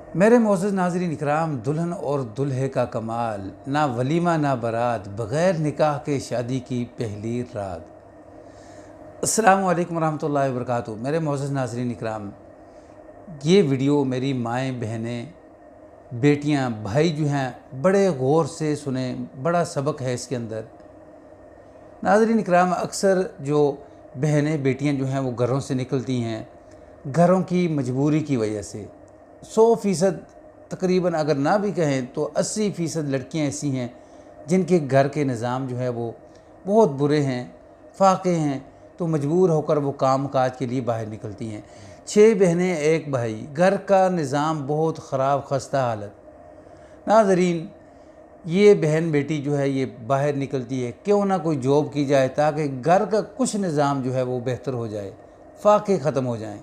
मेरे मोअज़्ज़ज़ नाज़रीन इकराम, दुल्हन और दूल्हे का कमाल, ना वलीमा ना बारात, बग़ैर निकाह के शादी की पहली रात। अस्सलामु अलैकुम रहमतुल्लाहि व बरकातुहू। मेरे मोअज़्ज़ज़ नाज़रीन इकराम, ये वीडियो मेरी माएँ, बहनें, बेटियाँ, भाई जो हैं बड़े गौर से सुने, बड़ा सबक है इसके अंदर। नाज़रीन इकराम, अक्सर जो बहनें बेटियाँ जो हैं वो घरों से निकलती हैं घरों की मजबूरी की वजह से। 100% तकरीबन अगर ना भी कहें तो 80% लड़कियां ऐसी हैं जिनके घर के निज़ाम जो है वो बहुत बुरे हैं, फाके हैं, तो मजबूर होकर वो काम काज के लिए बाहर निकलती हैं। 6 बहनें 1 भाई, घर का निज़ाम बहुत ख़राब, खस्ता हालत। नाज़रीन, ये बहन बेटी जो है ये बाहर निकलती है, क्यों ना कोई जॉब की जाए ताकि घर का कुछ निज़ाम जो है वो बेहतर हो जाए, फाके ख़त्म हो जाएं।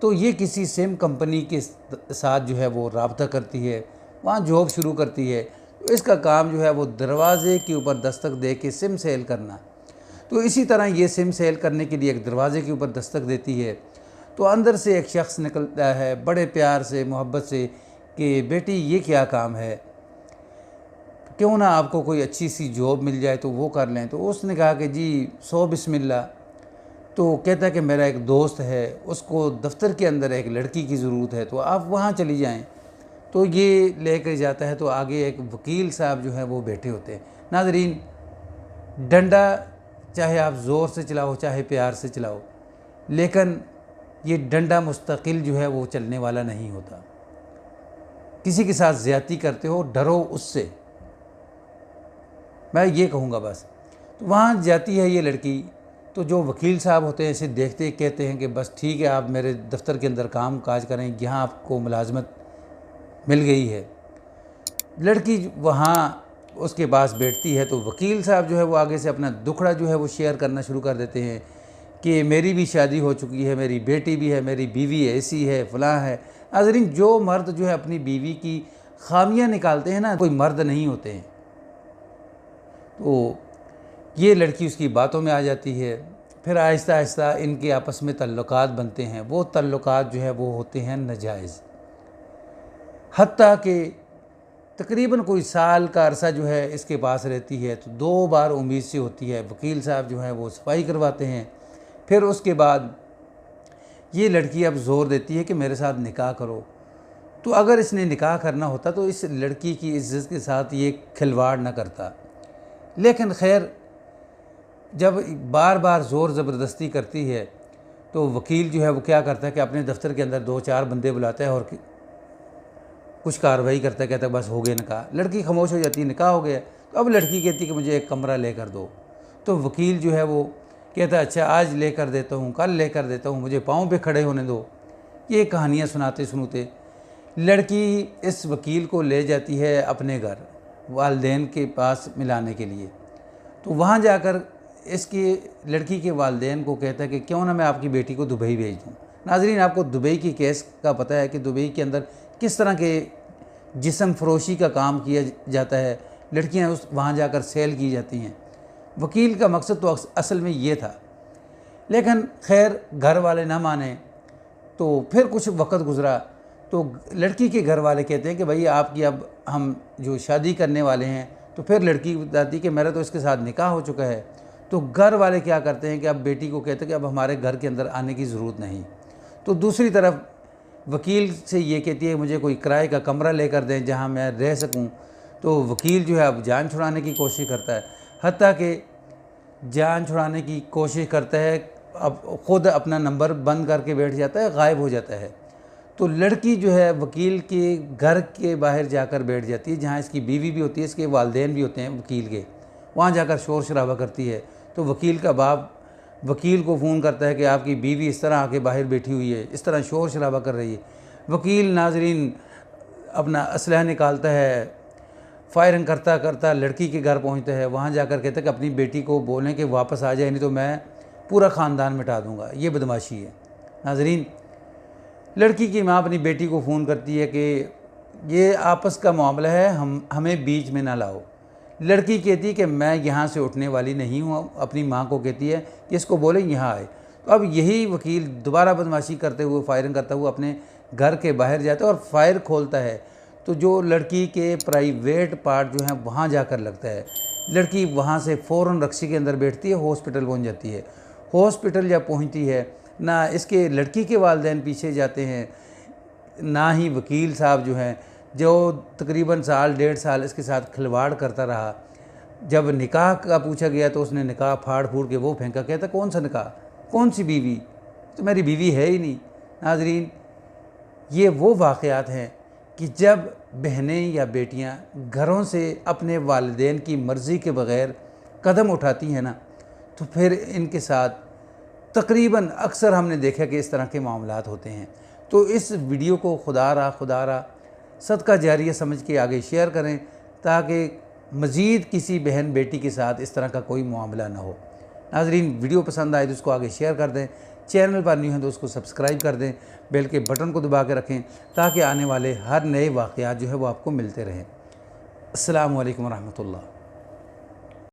तो ये किसी सिम कंपनी के साथ जो है वो राब्ता करती है, वहाँ जॉब शुरू करती है। तो इसका काम जो है वो दरवाज़े के ऊपर दस्तक दे के सिम सेल करना। तो इसी तरह ये सिम सेल करने के लिए एक दरवाज़े के ऊपर दस्तक देती है, तो अंदर से एक शख्स निकलता है बड़े प्यार से, मोहब्बत से, कि बेटी ये क्या काम है, क्यों ना आपको कोई अच्छी सी जॉब मिल जाए तो वो कर लें। तो उसने कहा कि जी 100 बिस्मिल्लाह। तो कहता है कि मेरा एक दोस्त है, उसको दफ्तर के अंदर एक लड़की की ज़रूरत है, तो आप वहाँ चली जाएं। तो ये लेकर जाता है, तो आगे एक वकील साहब जो है वो बैठे होते हैं। नाज़रीन, डंडा चाहे आप ज़ोर से चलाओ चाहे प्यार से चलाओ, लेकिन ये डंडा मुस्तकिल जो है वो चलने वाला नहीं होता। किसी के साथ ज़्यादती करते हो, डरो उससे, मैं ये कहूँगा बस। तो वहाँ जाती है ये लड़की, तो जो वकील साहब होते हैं इसे देखते कहते हैं कि बस ठीक है, आप मेरे दफ्तर के अंदर काम काज करें, यहाँ आपको मुलाजमत मिल गई है। लड़की वहाँ उसके पास बैठती है, तो वकील साहब जो है वो आगे से अपना दुखड़ा जो है वो शेयर करना शुरू कर देते हैं कि मेरी भी शादी हो चुकी है, मेरी बेटी भी है, मेरी बीवी ऐसी है, फ़लाँ है। नाज़रीन, जो मर्द जो है अपनी बीवी की खामियां निकालते हैं ना, कोई मर्द नहीं होते हैं। तो ये लड़की उसकी बातों में आ जाती है। फिर आहिस्ता आहिस्ता इनके आपस में तल्लुकात बनते हैं। वो तल्लुकात जो है वो होते हैं नाजायज़, हत्ता कि तकरीबन कोई साल का अरसा जो है इसके पास रहती है। तो 2 बार उम्मीद से होती है, वकील साहब जो हैं वो सफाई करवाते हैं। फिर उसके बाद ये लड़की अब ज़ोर देती है कि मेरे साथ निकाह करो। तो अगर इसने निकाह करना होता तो इस लड़की की इज्जत के साथ ये खिलवाड़ ना करता, लेकिन खैर जब बार बार ज़ोर ज़बरदस्ती करती है तो वकील जो है वो क्या करता है कि अपने दफ्तर के अंदर 2-4 बंदे बुलाता है और कुछ कार्रवाई करता है, कहता है बस हो गया निकाह। लड़की खामोश हो जाती है, निकाह हो गया। तो अब लड़की कहती है कि मुझे एक कमरा लेकर दो। तो वकील जो है वो कहता है अच्छा आज लेकर देता हूँ, कल लेकर देता हूँ, मुझे पाँव पे खड़े होने दो। ये कहानियाँ सुनाते सुनते लड़की इस वकील को ले जाती है अपने घर वालदेन के पास मिलाने के लिए। तो वहाँ जाकर इसकी लड़की के वालदेन को कहता है कि क्यों ना मैं आपकी बेटी को दुबई भेज दूँ। नाज़रीन, आपको दुबई की केस का पता है कि दुबई के अंदर किस तरह के जिस्म फरोशी का काम किया जाता है, लड़कियां उस वहाँ जाकर सेल की जाती हैं। वकील का मकसद तो असल में ये था, लेकिन खैर घर वाले ना माने। तो फिर कुछ वक्त गुजरा तो लड़की के घर वाले कहते हैं कि भाई आपकी अब हम जो शादी करने वाले हैं। तो फिर लड़की बताती कि मेरा तो इसके साथ निकाह हो चुका है। तो घर वाले क्या करते हैं कि अब बेटी को कहते हैं कि अब हमारे घर के अंदर आने की ज़रूरत नहीं। तो दूसरी तरफ वकील से ये कहती है मुझे कोई किराए का कमरा लेकर दें जहाँ मैं रह सकूँ। तो वकील जो है अब जान छुड़ाने की कोशिश करता है, हत्ता कि जान छुड़ाने की कोशिश करता है, अब ख़ुद अपना नंबर बंद करके बैठ जाता है, गायब हो जाता है। तो लड़की जो है वकील के घर के बाहर जाकर बैठ जाती है, जहाँ इसकी बीवी भी होती है, इसके वालदेन भी होते हैं वकील के। वहाँ जाकर शोर शराबा करती है। तो वकील का बाप वकील को फ़ोन करता है कि आपकी बीवी इस तरह आके बाहर बैठी हुई है, इस तरह शोर शराबा कर रही है। वकील नाज़रीन अपना असलहा निकालता है, फायरिंग करता करता लड़की के घर पहुंचता है। वहाँ जाकर कहता है कि अपनी बेटी को बोलें कि वापस आ जाए, नहीं तो मैं पूरा ख़ानदान मिटा दूँगा। ये बदमाशी है। नाज़रीन, लड़की की माँ अपनी बेटी को फ़ोन करती है कि ये आपस का मामला है, हमें बीच में ना लाओ। लड़की कहती है कि मैं यहाँ से उठने वाली नहीं हूँ। अपनी माँ को कहती है कि इसको बोले यहाँ आए। तो अब यही वकील दोबारा बदमाशी करते हुए, फायरिंग करता हुआ अपने घर के बाहर जाता है और फायर खोलता है तो जो लड़की के प्राइवेट पार्ट जो हैं वहाँ जाकर लगता है। लड़की वहाँ से फ़ौरन रक्शी के अंदर बैठती है, हॉस्पिटल पहुँच जाती है। हॉस्पिटल जब पहुँचती है ना इसके लड़की के वालिदैन पीछे जाते हैं, ना ही वकील साहब जो हैं, जो तकरीबन साल 1.5 साल इसके साथ खिलवाड़ करता रहा। जब निकाह का पूछा गया तो उसने निकाह फाड़ फूड़ के वो फेंका। कहता कौन सा निकाह, कौन सी बीवी, तो मेरी बीवी है ही नहीं। नाजरीन, ये वो वाक़यात हैं कि जब बहनें या बेटियां घरों से अपने वालिदैन की मर्ज़ी के बग़ैर कदम उठाती हैं ना, तो फिर इनके साथ तकरीबन अक्सर हमने देखा कि इस तरह के मामलात होते हैं। तो इस वीडियो को खुदा रहा सदका जारिया समझ के आगे शेयर करें ताकि मज़ीद किसी बहन बेटी के साथ इस तरह का कोई मामला ना हो। नाजरीन, वीडियो पसंद आए तो उसको आगे शेयर कर दें, चैनल पर न्यू हैं तो उसको सब्सक्राइब कर दें, बेल के बटन को दबा के रखें ताकि आने वाले हर नए वाक़यात जो है वो आपको मिलते रहें। अस्सलामु अलैकुम रहमतुल्लाह।